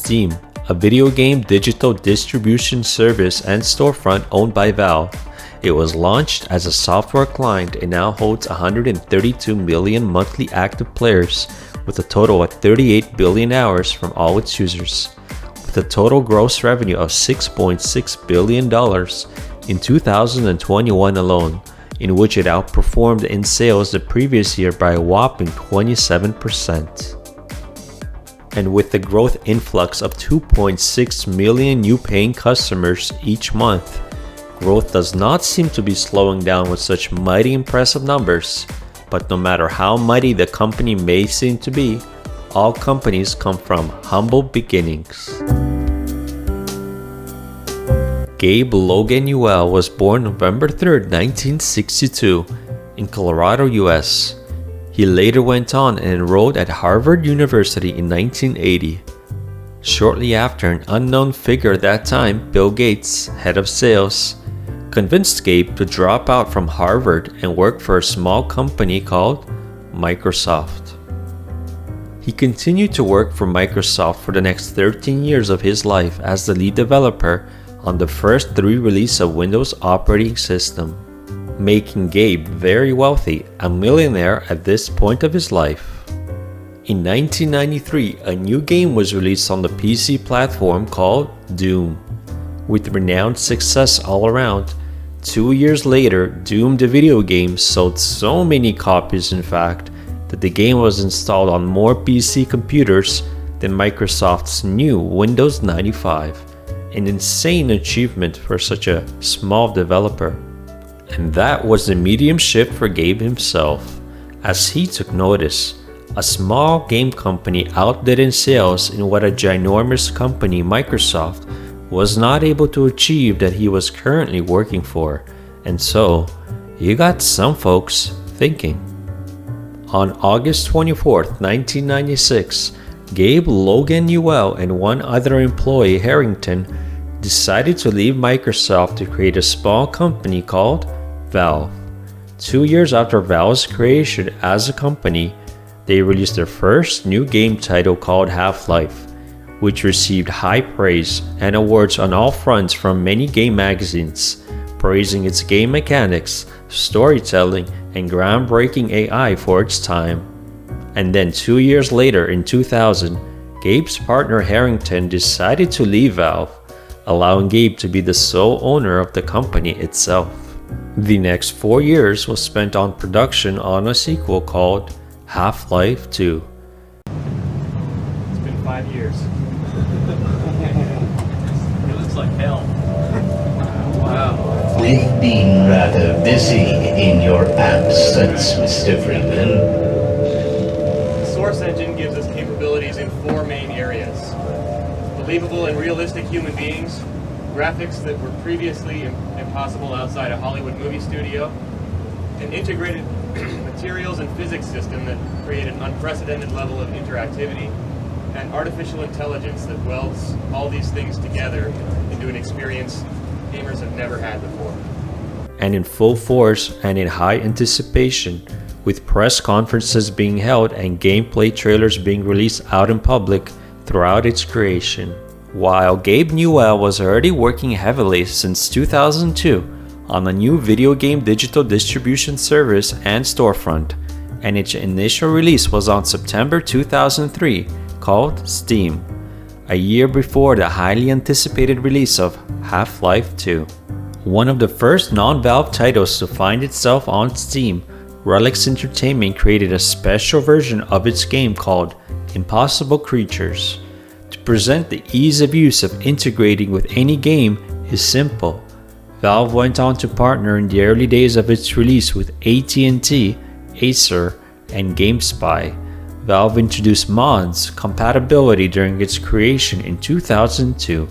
Steam, a video game digital distribution service and storefront owned by Valve. It was launched as a software client and now holds 132 million monthly active players with a total of 38 billion hours from all its users, with a total gross revenue of $6.6 billion in 2021 alone, in which it outperformed in sales the previous year by a whopping 27%. And with the growth influx of 2.6 million new paying customers each month, growth does not seem to be slowing down with such mighty impressive numbers. But no matter how mighty the company may seem to be, all companies come from humble beginnings. Gabe Logan Newell was born November 3, 1962, in Colorado, US. He later went on and enrolled at Harvard University in 1980. Shortly after, an unknown figure at that time, Bill Gates, head of sales, convinced Gabe to drop out from Harvard and work for a small company called Microsoft. He continued to work for Microsoft for the next 13 years of his life as the lead developer on the first 3 releases of Windows operating system, making Gabe very wealthy, a millionaire at this point of his life. In 1993, a new game was released on the PC platform called Doom. With renowned success all around, 2 years later, Doom the video game sold so many copies in fact, that the game was installed on more PC computers than Microsoft's new Windows 95, an insane achievement for such a small developer. And that was the medium shift for Gabe himself, as he took notice. A small game company outdid in sales in what a ginormous company, Microsoft, was not able to achieve that he was currently working for, and so you got some folks thinking. On August 24, 1996, Gabe Logan Newell and one other employee, Harrington, decided to leave Microsoft to create a small company called Valve. 2 years after Valve's creation as a company, they released their first new game title called Half-Life, which received high praise and awards on all fronts from many game magazines, praising its game mechanics, storytelling, and groundbreaking AI for its time. And then 2 years later, in 2000, Gabe's partner Harrington decided to leave Valve, allowing Gabe to be the sole owner of the company itself. The next 4 years was spent on production on a sequel called Half-Life 2. It's been 5 years. It looks like hell. Wow. We've been rather busy in your absence, Mr. Freeman. The Source Engine gives us capabilities in 4 main areas. Believable and realistic human beings, graphics that were previously impossible outside a Hollywood movie studio, an integrated materials and physics system that create an unprecedented level of interactivity, and artificial intelligence that welds all these things together into an experience gamers have never had before. And in full force and in high anticipation, with press conferences being held and gameplay trailers being released out in public throughout its creation. While Gabe Newell was already working heavily since 2002 on a new video game digital distribution service and storefront, and its initial release was on September 2003, called Steam, a year before the highly anticipated release of Half-Life 2. One of the first non-Valve titles to find itself on Steam, Relics Entertainment created a special version of its game called Impossible Creatures. To present the ease of use of integrating with any game is simple. Valve went on to partner in the early days of its release with AT&T, Acer, and GameSpy. Valve introduced mods compatibility during its creation in 2002.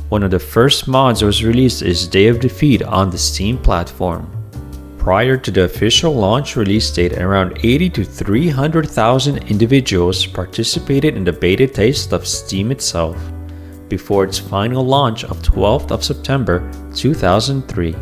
One of the first mods that was released is Day of Defeat on the Steam platform. Prior to the official launch release date, around 80 to 300,000 individuals participated in the beta test of Steam itself, before its final launch of 12th of September 2003.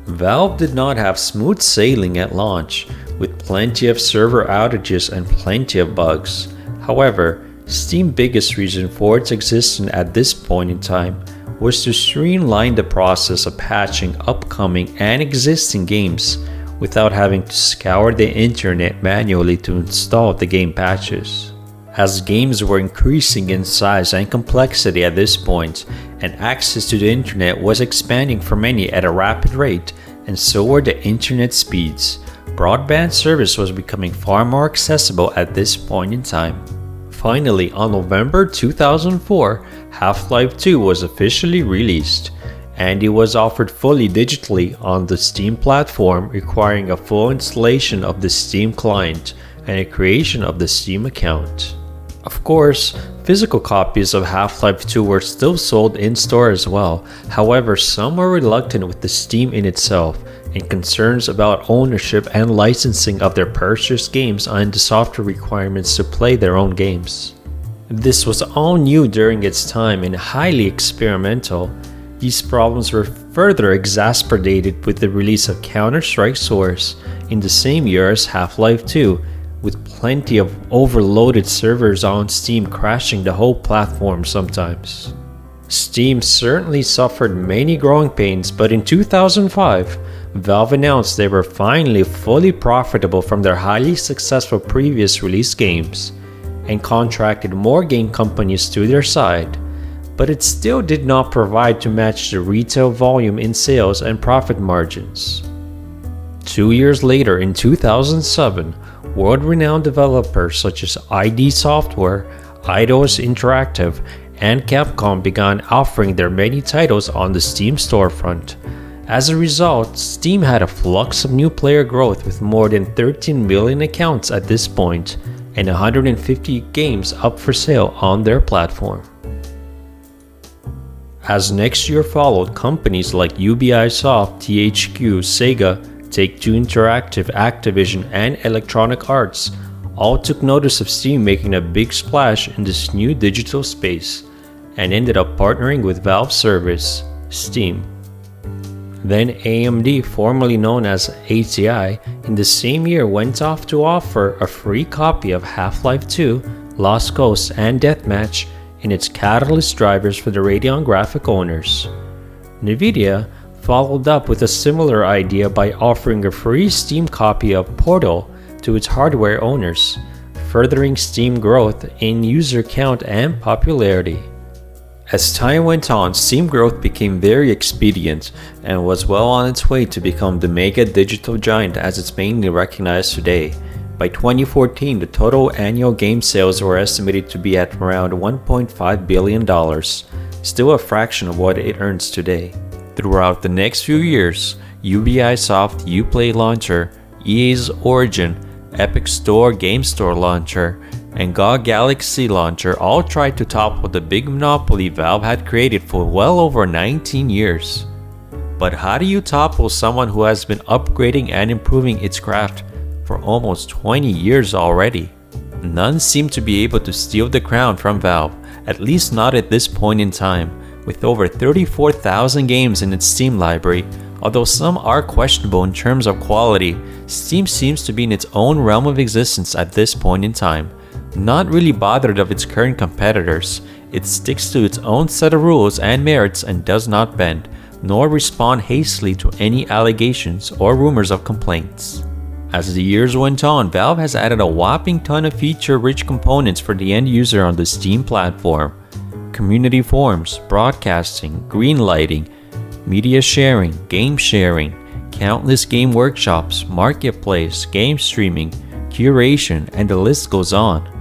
Valve did not have smooth sailing at launch, with plenty of server outages and plenty of bugs. However, Steam's biggest reason for its existence at this point in time was to streamline the process of patching upcoming and existing games without having to scour the internet manually to install the game patches. As games were increasing in size and complexity at this point, and access to the internet was expanding for many at a rapid rate, and so were the internet speeds, broadband service was becoming far more accessible at this point in time. Finally, on November 2004, Half-Life 2 was officially released, and it was offered fully digitally on the Steam platform, requiring a full installation of the Steam client and a creation of the Steam account. Of course, physical copies of Half-Life 2 were still sold in-store as well. However, some were reluctant with the Steam in itself, and concerns about ownership and licensing of their purchased games and the software requirements to play their own games. This was all new during its time and highly experimental. These problems were further exacerbated with the release of Counter-Strike Source in the same year as Half-Life 2, with plenty of overloaded servers on Steam crashing the whole platform sometimes. Steam certainly suffered many growing pains, but in 2005, Valve announced they were finally fully profitable from their highly successful previous release games, and contracted more game companies to their side, but it still did not provide to match the retail volume in sales and profit margins. 2 years later, in 2007, world-renowned developers such as ID Software, Eidos Interactive, and Capcom began offering their many titles on the Steam storefront. As a result, Steam had a flux of new player growth with more than 13 million accounts at this point, and 150 games up for sale on their platform. As next year followed, companies like Ubisoft, THQ, Sega, Take-Two Interactive, Activision, and Electronic Arts all took notice of Steam making a big splash in this new digital space, and ended up partnering with Valve service, Steam. Then AMD, formerly known as ATI, in the same year went off to offer a free copy of Half-Life 2, Lost Coast, and Deathmatch in its Catalyst drivers for the Radeon graphic owners. Nvidia followed up with a similar idea by offering a free Steam copy of Portal to its hardware owners, furthering Steam growth in user count and popularity. As time went on, Steam growth became very expedient and was well on its way to become the mega digital giant as it's mainly recognized today. By 2014, the total annual game sales were estimated to be at around $1.5 billion, still a fraction of what it earns today. Throughout the next few years, Ubisoft Uplay Launcher, EA's Origin, Epic Store Game Store Launcher, and GOG Galaxy Launcher all tried to topple the big monopoly Valve had created for well over 19 years. But how do you topple someone who has been upgrading and improving its craft for almost 20 years already? None seem to be able to steal the crown from Valve, at least not at this point in time. With over 34,000 games in its Steam library, although some are questionable in terms of quality, Steam seems to be in its own realm of existence at this point in time. Not really bothered of its current competitors, it sticks to its own set of rules and merits and does not bend, nor respond hastily to any allegations or rumors of complaints. As the years went on, Valve has added a whopping ton of feature-rich components for the end user on the Steam platform. Community forums, broadcasting, greenlighting, media sharing, game sharing, countless game workshops, marketplace, game streaming, curation, and the list goes on.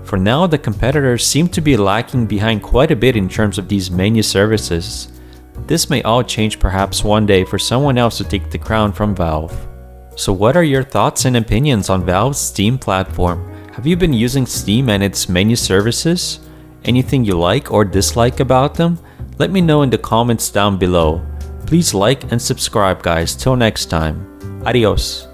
For now, the competitors seem to be lacking behind quite a bit in terms of these menu services. This may all change perhaps one day for someone else to take the crown from Valve. So what are your thoughts and opinions on Valve's Steam platform? Have you been using Steam and its menu services? Anything you like or dislike about them? Let me know in the comments down below. Please like and subscribe, guys. Till next time. Adios.